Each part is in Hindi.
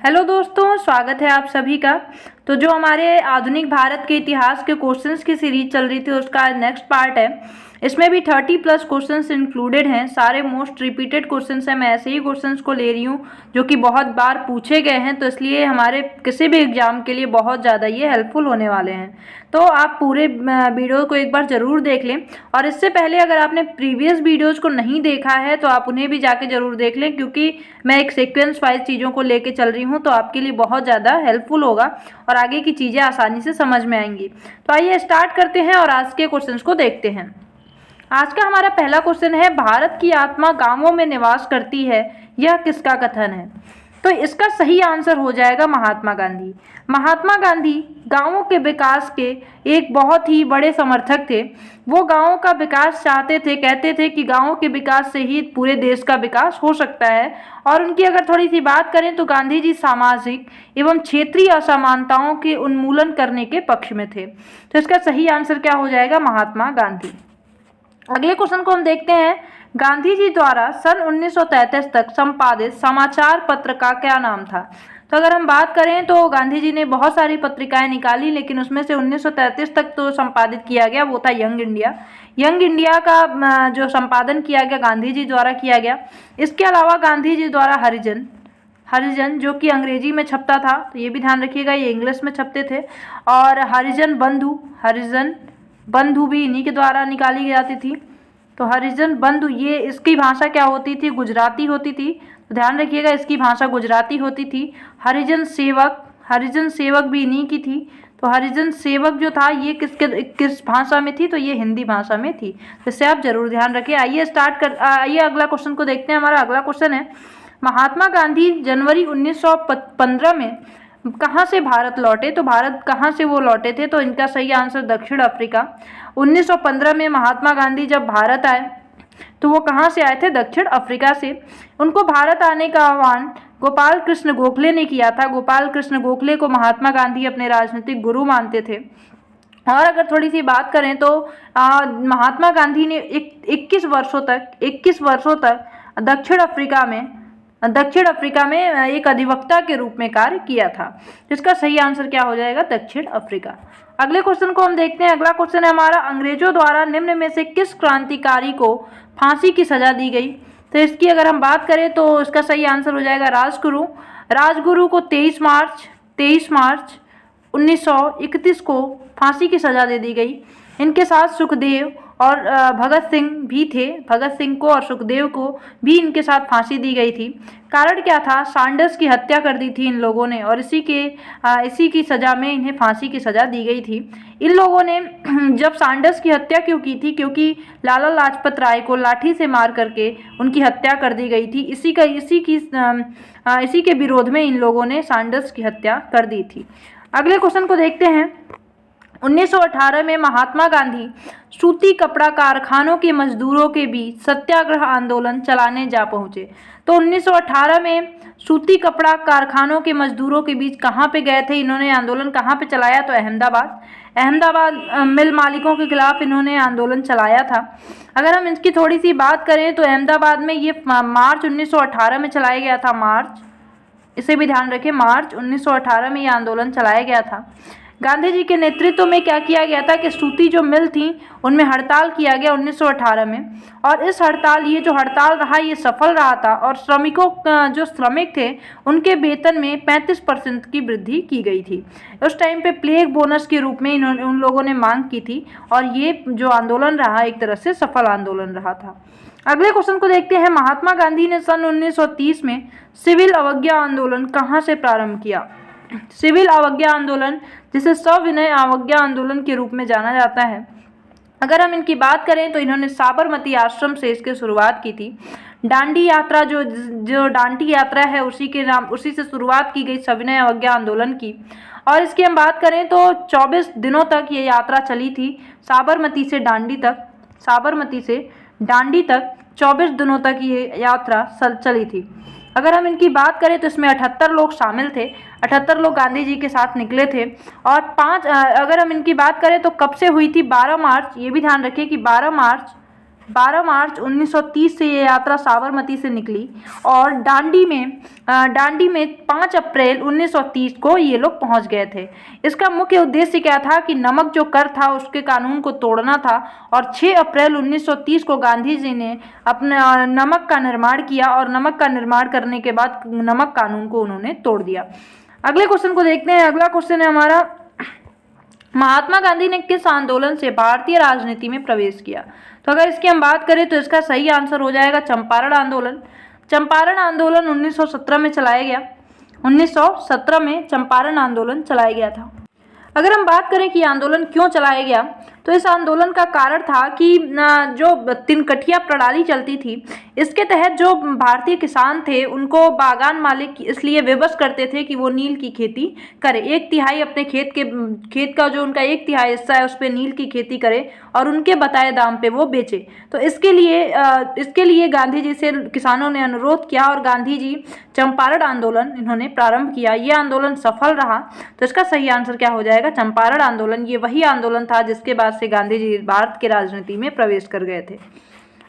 हेलो दोस्तों, स्वागत है आप सभी का। तो जो हमारे आधुनिक भारत के इतिहास के क्वेश्चंस की सीरीज चल रही थी उसका नेक्स्ट पार्ट है। इसमें भी 30+ क्वेश्चंस इंक्लूडेड हैं। सारे मोस्ट रिपीटेड क्वेश्चंस हैं। मैं ऐसे ही क्वेश्चंस को ले रही हूँ जो कि बहुत बार पूछे गए हैं, तो इसलिए हमारे किसी भी एग्जाम के लिए बहुत ज़्यादा ये हेल्पफुल होने वाले हैं। तो आप पूरे वीडियो को एक बार ज़रूर देख लें, और इससे पहले अगर आपने प्रीवियस वीडियोज़ को नहीं देखा है तो आप उन्हें भी जाके ज़रूर देख लें, क्योंकि मैं एक सीक्वेंस वाइज चीज़ों को लेके चल रही हूँ, तो आपके लिए बहुत ज़्यादा हेल्पफुल होगा और आगे की चीज़ें आसानी से समझ में आएंगी। तो आइए स्टार्ट करते हैं और आज के क्वेश्चंस को देखते हैं। आज का हमारा पहला क्वेश्चन है, भारत की आत्मा गांवों में निवास करती है, यह किसका कथन है? तो इसका सही आंसर हो जाएगा महात्मा गांधी। महात्मा गांधी गांवों के विकास के एक बहुत ही बड़े समर्थक थे। वो गांवों का विकास चाहते थे, कहते थे कि गांवों के विकास से ही पूरे देश का विकास हो सकता है। और उनकी अगर थोड़ी सी बात करें तो गांधी जी सामाजिक एवं क्षेत्रीय असमानताओं के उन्मूलन करने के पक्ष में थे। तो इसका सही आंसर क्या हो जाएगा? महात्मा गांधी। अगले क्वेश्चन को हम देखते हैं, गांधी जी द्वारा सन 1933 तक संपादित समाचार पत्र का क्या नाम था? तो अगर हम बात करें तो गांधी जी ने बहुत सारी पत्रिकाएं निकाली, लेकिन उसमें से 1933 तक तो संपादित किया गया वो था यंग इंडिया। यंग इंडिया का जो संपादन किया गया गांधी जी द्वारा किया गया। इसके अलावा गांधी जी द्वारा हरिजन हरिजन जो कि अंग्रेजी में छपता था, तो ये भी ध्यान रखिएगा, ये इंग्लिश में छपते थे। और हरिजन बंधु भी इन्हीं के द्वारा निकाली जाती थी। तो हरिजन बंधु, ये इसकी भाषा क्या होती थी? गुजराती होती थी। तो ध्यान रखिएगा, इसकी भाषा गुजराती होती थी। हरिजन सेवक भी इन्हीं की थी। तो हरिजन सेवक जो था ये किस भाषा में थी? तो ये हिंदी भाषा में थी। इससे आप जरूर ध्यान रखें। आइए अगला क्वेश्चन को देखते हैं। हमारा अगला क्वेश्चन है, महात्मा गांधी जनवरी 1915 में कहाँ से भारत लौटे? तो भारत कहाँ से वो लौटे थे? तो इनका सही आंसर दक्षिण अफ्रीका। 1915 में महात्मा गांधी जब भारत आए तो वो कहाँ से आए थे? दक्षिण अफ्रीका से। उनको भारत आने का आह्वान गोपाल कृष्ण गोखले ने किया था। गोपाल कृष्ण गोखले को महात्मा गांधी अपने राजनीतिक गुरु मानते थे। और अगर थोड़ी सी बात करें तो महात्मा गांधी ने 21 वर्षों तक दक्षिण अफ्रीका में एक अधिवक्ता के रूप में कार्य किया था। जिसका सही आंसर क्या हो जाएगा? दक्षिण अफ्रीका। अगले क्वेश्चन को हम देखते हैं। अगला क्वेश्चन है हमारा, अंग्रेजों द्वारा निम्न में से किस क्रांतिकारी को फांसी की सजा दी गई? तो इसकी अगर हम बात करें तो इसका सही आंसर हो जाएगा राजगुरु को 23 मार्च 1931 को फांसी की सजा दे दी गई। इनके साथ सुखदेव और भगत सिंह भी थे। भगत सिंह को और सुखदेव को भी इनके साथ फांसी दी गई थी। कारण क्या था? सैंडर्स की हत्या कर दी थी इन लोगों ने, और इसी की सजा में इन्हें फांसी की सजा दी गई थी। इन लोगों ने जब सैंडर्स की हत्या क्यों की थी? क्योंकि लाला लाजपत राय को लाठी से मार करके उनकी हत्या कर दी गई थी। इसी के विरोध में इन लोगों ने सैंडर्स की हत्या कर दी थी। अगले क्वेश्चन को देखते हैं। 1918 में महात्मा गांधी सूती कपड़ा कारखानों के मजदूरों के बीच सत्याग्रह आंदोलन चलाने जा पहुंचे। तो 1918 में सूती कपड़ा कारखानों के मजदूरों के बीच कहाँ पे गए थे? इन्होंने आंदोलन कहाँ पे चलाया? तो अहमदाबाद मिल मालिकों के खिलाफ इन्होंने आंदोलन चलाया था। अगर हम इसकी थोड़ी सी बात करें तो अहमदाबाद में ये मार्च 1918 में चलाया गया था। इसे भी ध्यान रखें, मार्च 1918 में ये आंदोलन चलाया गया था। गांधी जी के नेतृत्व में क्या किया गया था कि सूती जो मिल थी उनमें हड़ताल किया गया 1918 में। और ये जो हड़ताल रहा ये सफल रहा था, और जो श्रमिक थे उनके वेतन में 35% की वृद्धि की गई थी। उस टाइम पे प्लेग बोनस के रूप में उन लोगों ने मांग की थी, और ये जो आंदोलन रहा एक तरह से सफल आंदोलन रहा था। अगले क्वेश्चन को देखते हैं। महात्मा गांधी ने सन 1930 में सिविल अवज्ञा आंदोलन कहाँ से प्रारंभ किया? सिविल अवज्ञा आंदोलन, जिसे सविनय अवज्ञा आंदोलन के रूप में जाना जाता है, अगर हम इनकी बात करें तो इन्होंने साबरमती आश्रम से इसकी शुरुआत की थी। दांडी यात्रा जो दांडी यात्रा है उसी से शुरुआत की गई सविनय अवज्ञा आंदोलन की। और इसकी हम बात करें तो 24 दिनों तक ये यात्रा चली थी। साबरमती से दांडी तक 24 दिनों तक ये यात्रा चली थी। अगर हम इनकी बात करें तो इसमें 78 लोग शामिल थे। 78 लोग गांधी जी के साथ निकले थे। और अगर हम इनकी बात करें तो कब से हुई थी? 12 मार्च। ये भी ध्यान रखिए कि 12 मार्च 12 मार्च 1930 से ये यात्रा साबरमती से निकली और दांडी में 5 अप्रैल 1930 को ये लोग पहुंच गए थे। इसका मुख्य उद्देश्य क्या था कि नमक जो कर था उसके कानून को तोड़ना था और 6 अप्रैल 1930 को गांधी जी ने अपने नमक का निर्माण किया और नमक का निर्माण करने के बाद नमक कानून को उन्होंने तोड़ दिया। अगले क्वेश्चन को देखते हैं। अगला क्वेश्चन है हमारा, महात्मा गांधी ने किस आंदोलन से भारतीय राजनीति में प्रवेश किया? तो अगर इसकी हम बात करें तो इसका सही आंसर हो जाएगा चंपारण आंदोलन। चंपारण आंदोलन 1917 में चलाया गया। 1917 में चंपारण आंदोलन चलाया गया था। अगर हम बात करें कि आंदोलन क्यों चलाया गया, तो इस आंदोलन का कारण था कि जो तिनकठिया प्रणाली चलती थी, इसके तहत जो भारतीय किसान थे उनको बागान मालिक इसलिए विवश करते थे कि वो नील की खेती करें। 1/3 अपने खेत का जो उनका 1/3 हिस्सा है उस पर नील की खेती करे और उनके बताए दाम पे वो बेचे। तो इसके लिए गांधी जी से किसानों ने अनुरोध किया और गांधी जी चंपारण आंदोलन इन्होंने प्रारंभ किया। ये आंदोलन सफल रहा। तो इसका सही आंसर क्या हो जाएगा? चंपारण आंदोलन। ये वही आंदोलन था जिसके बाद से गांधी जी भारत के राजनीति में प्रवेश कर गए थे।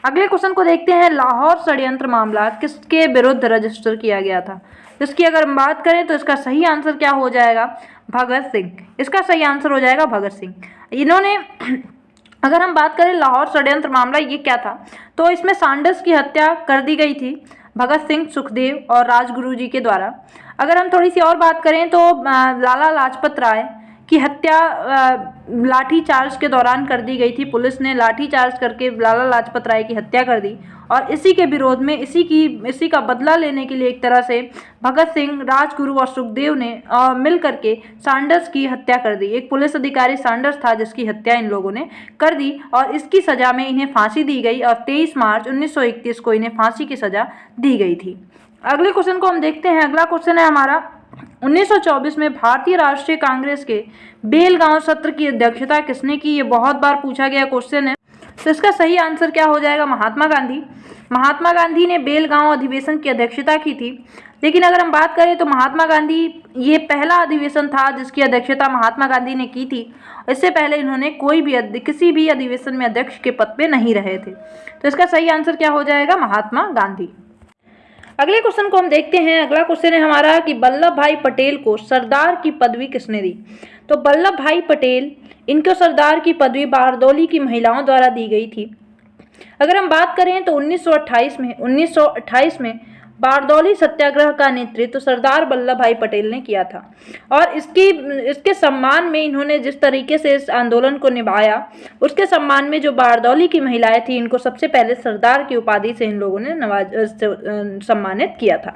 अगले क्वेश्चन को देखते हैं। लाहौर षड्यंत्र मामला किसके विरुद्ध रजिस्टर किया गया था? इसकी अगर हम बात करें तो इसका सही आंसर क्या हो जाएगा? भगत सिंह। इसका सही आंसर हो जाएगा भगत सिंह। इन्होंने अगर हम बात करें लाहौर षड्यंत्र मामला ये क्या था, तो इसमें सैंडर्स की हत्या कर दी गई थी भगत सिंह, सुखदेव और राजगुरु जी के द्वारा। अगर हम थोड़ी सी और बात करें तो लाला लाजपत राय की हत्या लाठी चार्ज के दौरान कर दी गई थी। पुलिस ने लाठी चार्ज करके लाला लाजपत राय की हत्या कर दी और इसी के विरोध में इसी का बदला लेने के लिए एक तरह से भगत सिंह, राजगुरु और सुखदेव ने मिल करके सैंडर्स की हत्या कर दी। एक पुलिस अधिकारी सैंडर्स था जिसकी हत्या इन लोगों ने कर दी और इसकी सजा में इन्हें फांसी दी गई और 23 मार्च 1931 को इन्हें फांसी की सजा दी गई थी। अगले क्वेश्चन को हम देखते हैं। अगला क्वेश्चन है हमारा, 1924 में भारतीय राष्ट्रीय कांग्रेस के बेलगांव सत्र की अध्यक्षता किसने की? ये बहुत बार पूछा गया क्वेश्चन है। तो इसका सही आंसर क्या हो जाएगा? महात्मा गांधी। महात्मा गांधी ने बेलगांव अधिवेशन की अध्यक्षता की थी। लेकिन अगर हम बात करें तो महात्मा गांधी ये पहला अधिवेशन था जिसकी अध्यक्षता महात्मा गांधी ने की थी। इससे पहले इन्होंने किसी भी अधिवेशन में अध्यक्ष के पद पे नहीं रहे थे। तो इसका सही आंसर क्या हो जाएगा? महात्मा गांधी। अगले क्वेश्चन को हम देखते हैं। अगला क्वेश्चन है हमारा कि वल्लभ भाई पटेल को सरदार की पदवी किसने दी? तो वल्लभ भाई पटेल, इनको सरदार की पदवी बारदौली की महिलाओं द्वारा दी गई थी। अगर हम बात करें तो 1928 में बारदौली सत्याग्रह का नेतृत्व सरदार वल्लभ भाई पटेल ने किया था और इसके सम्मान में इन्होंने जिस तरीके से इस आंदोलन को निभाया, उसके सम्मान में जो बारदौली की महिलाएं थी इनको सबसे पहले सरदार की उपाधि से इन लोगों ने सम्मानित किया था।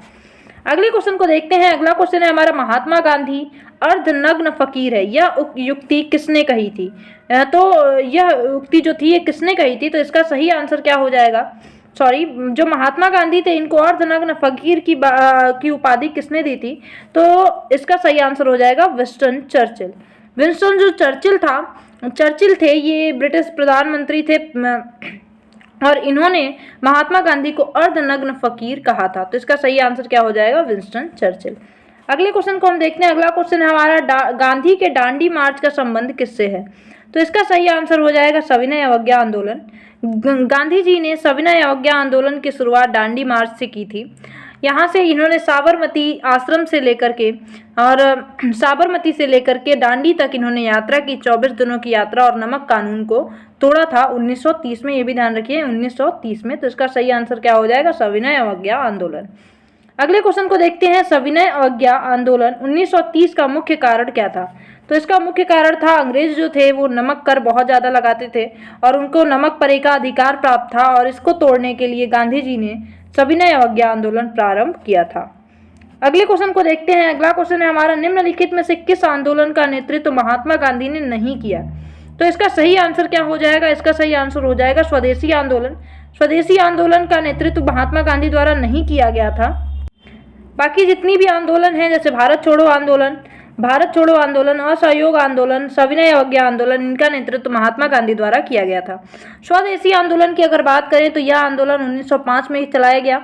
अगले क्वेश्चन को देखते हैं। अगला क्वेश्चन है हमारा, महात्मा गांधी अर्धनग्न फकीर है, यह युक्ति किसने कही थी? तो यह युक्ति जो थी ये किसने कही थी? तो इसका सही आंसर क्या हो जाएगा? जो महात्मा गांधी थे इनको अर्धनग्न फकीर की उपाधि किसने दी थी? तो इसका सही आंसर हो जाएगा विंस्टन चर्चिल। विंस्टन जो चर्चिल थे ये ब्रिटिश प्रधानमंत्री थे और इन्होंने महात्मा गांधी को अर्धनग्न फकीर कहा था। तो इसका सही आंसर क्या हो जाएगा? Winston Churchill. अगले क्वेश्चन को हम देखते हैं। अगला क्वेश्चन है हमारा, गांधी के दांडी मार्च का संबंध किससे है? तो इसका सही आंसर हो जाएगा सविनय अवज्ञा आंदोलन। गांधी जी ने सविनय अवज्ञा आंदोलन की शुरुआत दांडी मार्च से की थी। यहाँ से इन्होंने साबरमती से लेकर के दांडी तक इन्होंने यात्रा की, 24 दिनों की यात्रा और नमक कानून को तोड़ा था 1930 में। ये भी ध्यान रखिए 1930 में। तो इसका सही आंसर क्या हो जाएगा? सविनय अवज्ञा आंदोलन। अगले क्वेश्चन को देखते हैं। सविनय अवज्ञा आंदोलन 1930 का मुख्य कारण क्या था? तो इसका मुख्य कारण था अंग्रेज जो थे वो नमक कर बहुत ज़्यादा लगाते थे और उनको नमक पर का अधिकार प्राप्त था और इसको तोड़ने के लिए गांधी जी ने सविनय अवज्ञा आंदोलन प्रारंभ किया था। अगले क्वेश्चन को देखते हैं। अगला क्वेश्चन है हमारा, निम्नलिखित में से किस आंदोलन का नेतृत्व महात्मा गांधी ने नहीं किया? तो इसका सही आंसर क्या हो जाएगा? इसका सही आंसर हो जाएगा स्वदेशी आंदोलन। स्वदेशी आंदोलन का नेतृत्व महात्मा गांधी द्वारा नहीं किया गया था। बाकी जितनी भी आंदोलन हैं जैसे भारत छोड़ो आंदोलन, असहयोग आंदोलन, सविनय अवज्ञा आंदोलन, इनका नेतृत्व महात्मा गांधी द्वारा किया गया था। स्वदेशी आंदोलन की अगर बात करें तो यह आंदोलन 1905 में चलाया गया।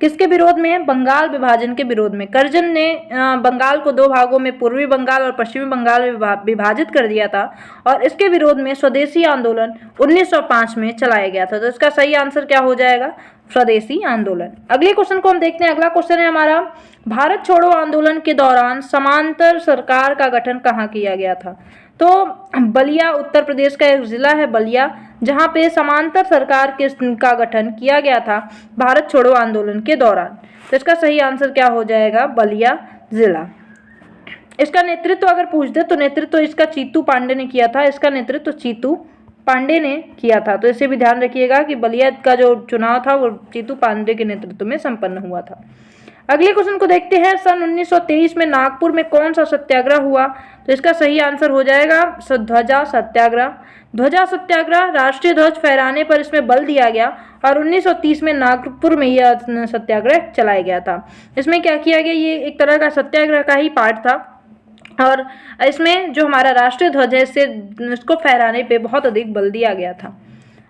किसके विरोध में? बंगाल विभाजन के विरोध में। कर्जन ने बंगाल को 2 भागों में पूर्वी बंगाल और पश्चिमी बंगाल में विभाजित कर दिया था और इसके विरोध में स्वदेशी आंदोलन 1905 में चलाया गया था। तो इसका सही आंसर क्या हो जाएगा? स्वदेशी आंदोलन। अगले क्वेश्चन को हम देखते हैं। अगला क्वेश्चन है हमारा, भारत छोड़ो आंदोलन के दौरान समांतर सरकार का गठन कहाँ किया गया था? तो बलिया उत्तर प्रदेश का एक जिला है बलिया, जहाँ पे समांतर सरकार का गठन किया गया था भारत छोड़ो आंदोलन के दौरान। तो इसका सही आंसर क्या हो जाएगा? बलिया जिला। इसका नेतृत्व अगर पूछ दे तो नेतृत्व इसका चीतू पांडे ने किया था। इसका नेतृत्व चीतू पांडे ने किया था। तो इसे भी ध्यान रखिएगा कि बलिया का जो चुनाव था वो चीतू पांडे के नेतृत्व में संपन्न हुआ था। अगले क्वेश्चन को देखते हैं। सन 1923 में नागपुर में कौन सा सत्याग्रह हुआ? तो इसका सही आंसर हो जाएगा ध्वजा सत्याग्रह। ध्वजा सत्याग्रह, राष्ट्रीय ध्वज फहराने पर इसमें बल दिया गया और 1930 में नागपुर में यह सत्याग्रह चलाया गया था। इसमें क्या किया गया? ये एक तरह का सत्याग्रह का ही पार्ट था और इसमें जो हमारा राष्ट्रीय ध्वज है इसको फहराने पे बहुत अधिक बल दिया गया था।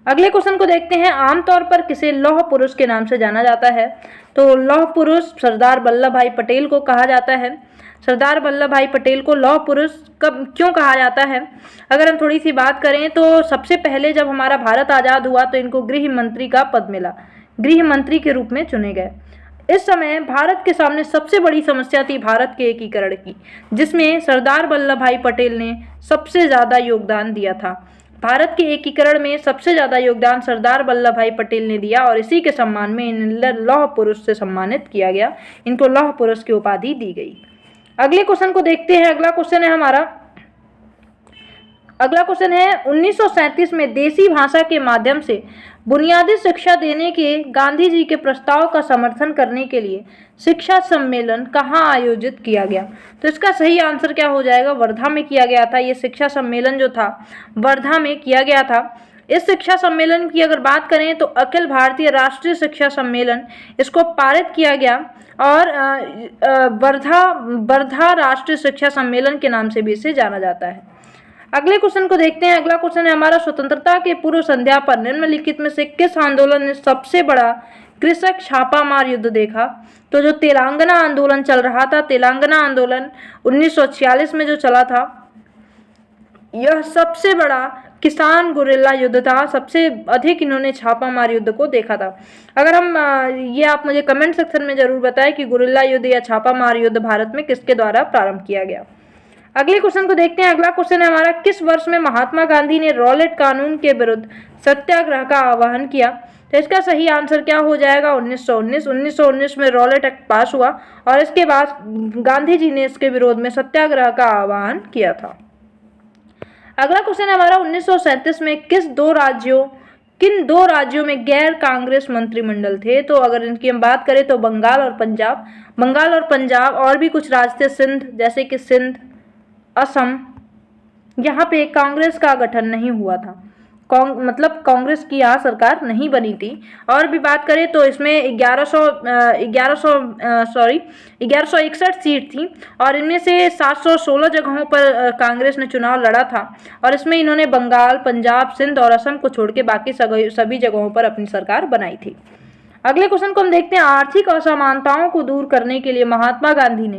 अगले क्वेश्चन को देखते हैं। आमतौर पर किसे लौह पुरुष के नाम से जाना जाता है? तो लौह पुरुष सरदार वल्लभ भाई पटेल को कहा जाता है। सरदार वल्लभ भाई पटेल को लौह पुरुष कब क्यों कहा जाता है? अगर हम थोड़ी सी बात करें तो सबसे पहले जब हमारा भारत आज़ाद हुआ तो इनको गृह मंत्री का पद मिला, गृह मंत्री के रूप में चुने गए। इस समय भारत के सामने सबसे बड़ी समस्या थी भारत के एकीकरण की, जिसमें सरदार वल्लभ भाई पटेल ने सबसे ज़्यादा योगदान दिया था। भारत के एकीकरण में सबसे ज़्यादा योगदान सरदार वल्लभ भाई पटेल ने दिया और इसी के सम्मान में इन्हें लौह पुरुष से सम्मानित किया गया। इनको लौह पुरुष की उपाधि दी गई। अगले क्वेश्चन को देखते हैं। अगला क्वेश्चन है हमारा, अगला क्वेश्चन है 1937 में देसी भाषा के माध्यम से बुनियादी शिक्षा देने के गांधी जी के प्रस्ताव का समर्थन करने के लिए शिक्षा सम्मेलन कहाँ आयोजित किया गया? तो इसका सही आंसर क्या हो जाएगा? वर्धा में किया गया था। ये शिक्षा सम्मेलन जो था वर्धा में किया गया था। इस शिक्षा सम्मेलन की अगर बात करें तो अखिल भारतीय राष्ट्रीय शिक्षा सम्मेलन इसको पारित किया गया और वर्धा राष्ट्रीय शिक्षा सम्मेलन के नाम से भी इसे जाना जाता है। अगले क्वेश्चन को देखते हैं। अगला क्वेश्चन है हमारा, स्वतंत्रता के पूर्व संध्या पर निम्नलिखित में से किस आंदोलन ने सबसे बड़ा कृषक छापामार युद्ध देखा? तो जो तेलंगाना आंदोलन चल रहा था, तेलंगाना आंदोलन 1946 में जो चला था, यह सबसे बड़ा किसान गुरिल्ला युद्ध था। सबसे अधिक इन्होंने छापामार युद्ध को देखा था। अगर हम ये आप मुझे कमेंट सेक्शन में जरूर बताएं कि गुरिल्ला युद्ध या छापामार युद्ध भारत में किसके द्वारा प्रारंभ किया गया। अगले क्वेश्चन को देखते हैं। अगला क्वेश्चन है हमारा, किस वर्ष में महात्मा गांधी ने रॉलेट कानून के विरुद्ध सत्याग्रह का आह्वान किया? तो इसका सही आंसर क्या हो जाएगा? 1919 में रॉलेट एक्ट पास हुआ और इसके बाद गांधी जी ने इसके विरोध में सत्याग्रह का आह्वान किया था। अगला क्वेश्चन है हमारा, 1937 में किन दो राज्यों में गैर कांग्रेस मंत्रिमंडल थे? तो अगर इनकी हम बात करें तो बंगाल और पंजाब और भी कुछ राज्य थे, सिंध, जैसे कि सिंध, असम, यहाँ पे कांग्रेस का गठन नहीं हुआ था। मतलब कांग्रेस की यहाँ सरकार नहीं बनी थी। और भी बात करें तो इसमें 1161 सीट थी और इनमें से 716 जगहों पर कांग्रेस ने चुनाव लड़ा था और इसमें इन्होंने बंगाल, पंजाब, सिंध और असम को छोड़ के बाकी सभी जगहों पर अपनी सरकार बनाई थी। अगले क्वेश्चन को हम देखते हैं। आर्थिक असमानताओं को दूर करने के लिए महात्मा गांधी ने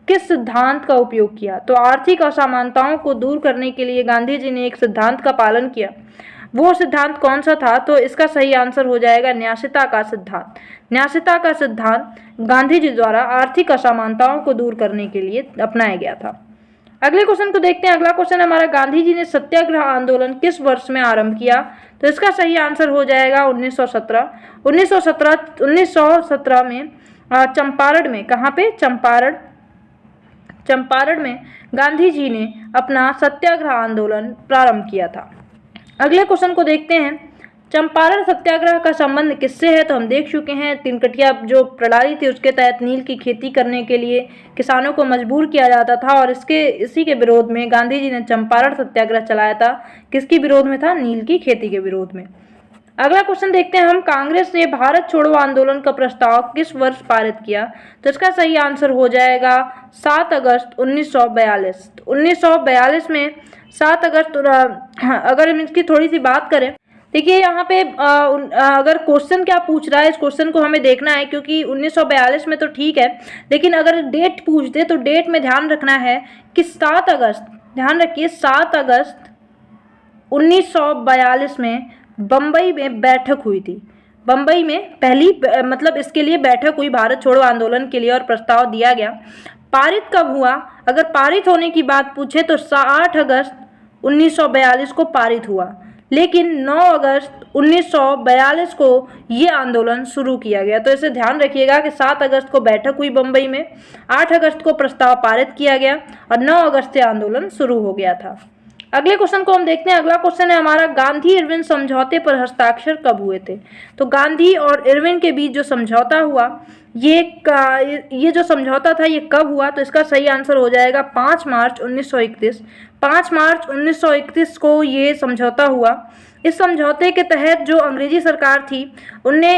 किस सिद्धांत का उपयोग किया? तो आर्थिक असमानताओं को दूर करने के लिए गांधी जी ने एक सिद्धांत का पालन किया। वो सिद्धांत कौन सा था? तो इसका सही आंसर हो जाएगा न्यासिता का सिद्धांत। न्यासिता का सिद्धांत गांधी जी द्वारा आर्थिक असमानताओं को दूर करने के लिए अपनाया गया था। अगले क्वेश्चन को देखते हैं। अगला क्वेश्चन हमारा, गांधी जी ने सत्याग्रह आंदोलन किस वर्ष में आरंभ किया? तो इसका सही आंसर हो जाएगा 1917। 1917 में चंपारण में, कहाँ पे? चंपारण में गांधी जी ने अपना सत्याग्रह आंदोलन प्रारंभ किया था। अगले क्वेश्चन को देखते हैं। चंपारण सत्याग्रह का संबंध किससे है? तो हम देख चुके हैं, तिनकटिया जो प्रणाली थी उसके तहत नील की खेती करने के लिए किसानों को मजबूर किया जाता था और इसी के विरोध में गांधी जी ने चंपारण सत्याग्रह चलाया था। किसके विरोध में था? नील की खेती के विरोध में। अगला क्वेश्चन देखते हैं हम, कांग्रेस ने भारत छोड़ो आंदोलन का प्रस्ताव किस वर्ष पारित किया? तो इसका सही आंसर हो जाएगा 7 अगस्त 1942। 1942 में 7 अगस्त, अगर हम इसकी थोड़ी सी बात करें देखिए यहाँ पे अगर क्वेश्चन क्या पूछ रहा है, इस क्वेश्चन को हमें देखना है, क्योंकि 1942 में तो ठीक है, लेकिन अगर डेट पूछ दे तो डेट में ध्यान रखना है कि 7 अगस्त, ध्यान रखिए 7 अगस्त 1942 में बम्बई में बैठक हुई थी। बम्बई में पहली मतलब इसके लिए बैठक हुई भारत छोड़ो आंदोलन के लिए, और प्रस्ताव दिया गया। पारित कब हुआ, अगर पारित होने की बात पूछे तो 8 अगस्त 1942 को पारित हुआ, लेकिन 9 अगस्त 1942 को ये आंदोलन शुरू किया गया। तो इसे ध्यान रखिएगा कि 7 अगस्त को बैठक हुई बम्बई में, 8 अगस्त को प्रस्ताव पारित किया गया और 9 अगस्त से आंदोलन शुरू हो गया था। अगले क्वेश्चन को हम देखते हैं। अगला क्वेश्चन है हमारा, गांधी इरविन समझौते पर हस्ताक्षर कब हुए थे। तो गांधी और इरविन के बीच जो समझौता हुआ, ये जो समझौता था ये कब हुआ, तो इसका सही आंसर हो जाएगा 5 मार्च 1931। 5 मार्च 1931 को ये समझौता हुआ। इस समझौते के तहत जो अंग्रेजी सरकार थी उनने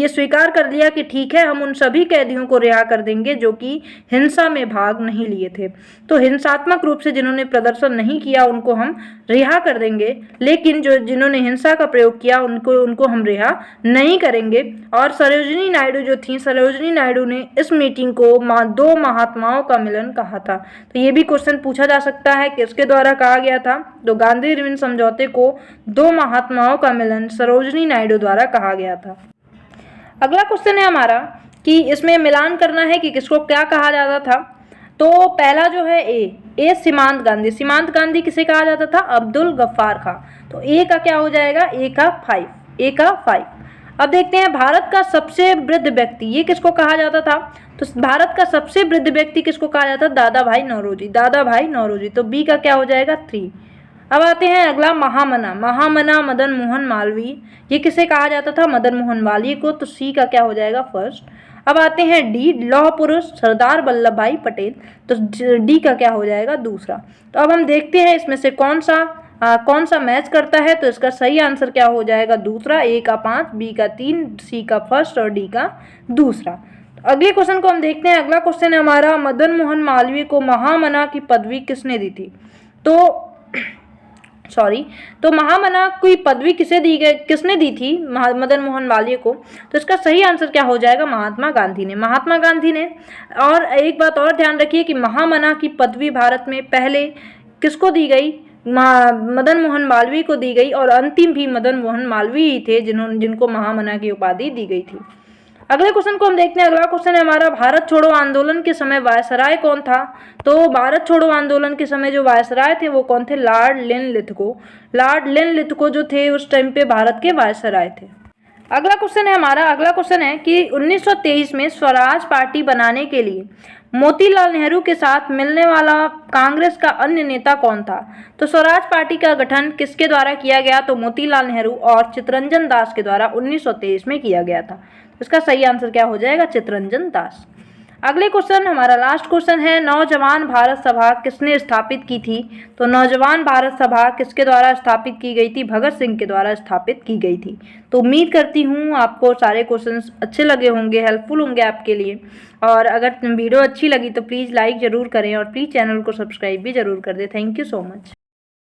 ये स्वीकार कर लिया कि ठीक है, हम उन सभी कैदियों को रिहा कर देंगे जो कि हिंसा में भाग नहीं लिए थे। तो हिंसात्मक रूप से जिन्होंने प्रदर्शन नहीं किया उनको हम रिहा कर देंगे, लेकिन जिन्होंने हिंसा का प्रयोग किया उनको हम रिहा नहीं करेंगे। और सरोजिनी नायडू जो थी, सरोजिनी नायडू ने इस मीटिंग को दो महात्माओं का मिलन कहा था। तो ये भी क्वेश्चन पूछा जा सकता है किसके द्वारा कहा गया था। तो गांधी इरविन समझौते को दो महात्माओं का मिलन सरोजिनी नायडू द्वारा कहा गया था। अगला क्वेश्चन है हमारा कि इसमें मिलान करना है कि किसको क्या कहा जाता था। तो पहला जो है ए सीमांत गांधी। सीमांत गांधी किसे कहा जाता था, अब्दुल गफ्फार खां। तो ए का क्या हो जाएगा, ए का 5। अब देखते हैं भारत का सबसे वृद्ध व्यक्ति, ये किसको कहा जाता था। तो भारत का सबसे वृद्ध व्यक्ति किसको कहा जाता, दादा भाई नौरोजी। तो बी का क्या हो जाएगा 3। अब आते हैं अगला, महामना मदन मोहन मालवीय। ये किसे कहा जाता था, मदन मोहन मालवीय को। तो सी का क्या हो जाएगा 1st। अब आते हैं डी, लौह पुरुष सरदार वल्लभ भाई पटेल। तो डी का क्या हो जाएगा 2रा। तो अब हम देखते हैं इसमें से कौन सा मैच करता है। तो इसका सही आंसर क्या हो जाएगा 2रा, ए का 5, बी का 3, सी का 1st और डी का 2रा। तो अगले क्वेश्चन को हम देखते हैं। अगला क्वेश्चन है हमारा, मदन मोहन मालवीय को महामना की पदवी किसने दी थी। तो महामना की पदवी किसने दी थी मदन मोहन मालवीय को। तो इसका सही आंसर क्या हो जाएगा, महात्मा गांधी ने। और एक बात और ध्यान रखिए कि महामना की पदवी भारत में पहले किसको दी गई, मदन मोहन मालवीय को दी गई, और अंतिम भी मदन मोहन मालवीय ही थे जिनको महामना की उपाधि दी गई थी। अगले क्वेश्चन को हम देखते हैं। अगला क्वेश्चन है हमारा, भारत छोड़ो आंदोलन के समय वायसराय कौन था। तो भारत छोड़ो आंदोलन के समय जो वायसराय थे वो कौन थे, लॉर्ड लिनलिथगो जो थे उस टाइम पे भारत के वायसराय थे। अगला क्वेश्चन है हमारा, अगला क्वेश्चन है कि 1923 में स्वराज पार्टी बनाने के लिए मोतीलाल नेहरू के साथ मिलने वाला कांग्रेस का अन्य नेता कौन था। तो स्वराज पार्टी का गठन किसके द्वारा किया गया, तो मोतीलाल नेहरू और चित्तरंजन दास के द्वारा 1923 में किया गया था। इसका सही आंसर क्या हो जाएगा, चित्तरंजन दास। अगले क्वेश्चन हमारा लास्ट क्वेश्चन है, नौजवान भारत सभा किसने स्थापित की थी। तो नौजवान भारत सभा किसके द्वारा स्थापित की गई थी, भगत सिंह के द्वारा स्थापित की गई थी। तो उम्मीद करती हूँ आपको सारे क्वेश्चंस अच्छे लगे होंगे, हेल्पफुल होंगे आपके लिए। और अगर वीडियो अच्छी लगी तो प्लीज़ लाइक ज़रूर करें और प्लीज़ चैनल को सब्सक्राइब भी ज़रूर कर दें। Thank you so much.